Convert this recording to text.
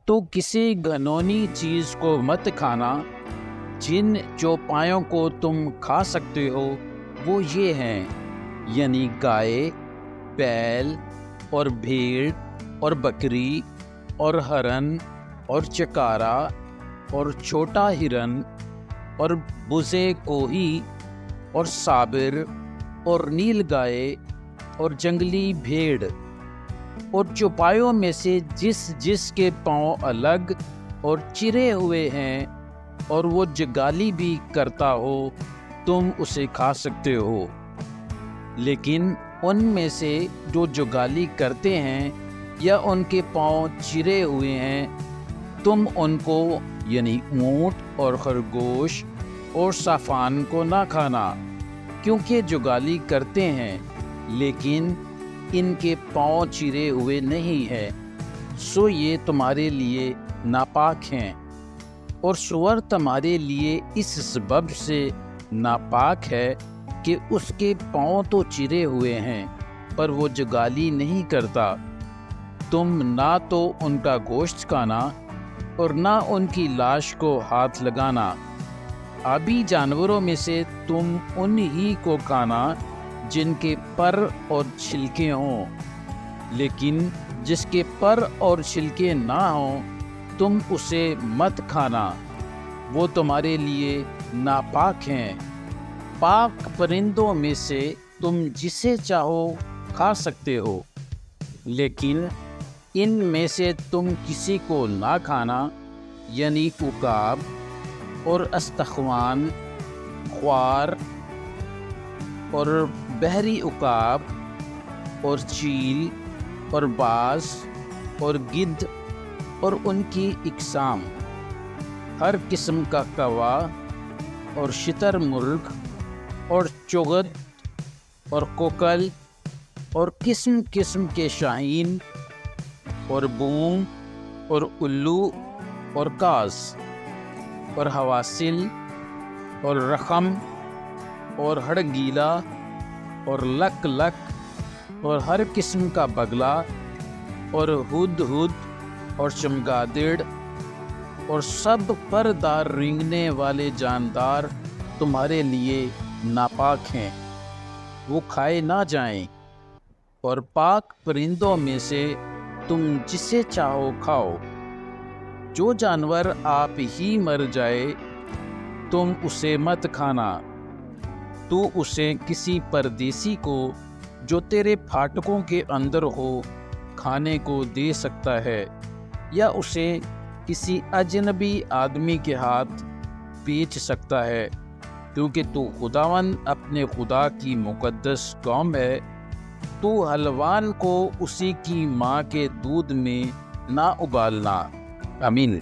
تو کسی گھنونی چیز کو مت کھانا۔ جن چوپایوں کو تم کھا سکتے ہو وہ یہ ہیں، یعنی گائے، بیل اور بھیڑ اور بکری اور ہرن اور چکارا اور چھوٹا ہرن اور بزے کوہی اور سابر اور نیل گائے اور جنگلی بھیڑ، اور چوپایوں میں سے جس جس کے پاؤں الگ اور چرے ہوئے ہیں اور وہ جگالی بھی کرتا ہو تم اسے کھا سکتے ہو۔ لیکن ان میں سے جو جگالی کرتے ہیں یا ان کے پاؤں چرے ہوئے ہیں تم ان کو، یعنی اونٹ اور خرگوش اور صافان کو نہ کھانا، کیونکہ جگالی کرتے ہیں لیکن ان کے پاؤں چرے ہوئے نہیں ہیں، سو یہ تمہارے لیے ناپاک ہیں۔ اور سور تمہارے لیے اس سبب سے ناپاک ہے کہ اس کے پاؤں تو چرے ہوئے ہیں پر وہ جگالی نہیں کرتا۔ تم نہ تو ان کا گوشت کھانا اور نہ ان کی لاش کو ہاتھ لگانا۔ آبی جانوروں میں سے تم ان ہی کو کھانا جن کے پر اور چھلکے ہوں، لیکن جس کے پر اور چھلکے نہ ہوں تم اسے مت کھانا، وہ تمہارے لیے ناپاک ہیں۔ پاک پرندوں میں سے تم جسے چاہو کھا سکتے ہو، لیکن ان میں سے تم کسی کو نہ کھانا، یعنی عقاب اور استخوان، خوار اور بحری عقاب اور چیل اور باز اور گدھ اور ان کی اقسام، ہر قسم کا کوا اور شتر مرغ اور چغد اور کوکل اور قسم قسم کے شاہین اور بوم اور الو اور کاز اور حواسل اور رخم اور ہڑگیلا اور لک لک اور ہر قسم کا بگلا اور ہد ہد اور چمگادڑ اور سب پردار رینگنے والے جاندار تمہارے لیے ناپاک ہیں، وہ کھائے نہ جائیں۔ اور پاک پرندوں میں سے تم جسے چاہو کھاؤ۔ جو جانور آپ ہی مر جائے تم اسے مت کھانا۔ تو اسے کسی پردیسی کو جو تیرے پھاٹکوں کے اندر ہو کھانے کو دے سکتا ہے، یا اسے کسی اجنبی آدمی کے ہاتھ بیچ سکتا ہے، کیونکہ تو خداوند اپنے خدا کی مقدس قوم ہے۔ تو حلوان کو اسی کی ماں کے دودھ میں نہ ابالنا۔ آمین۔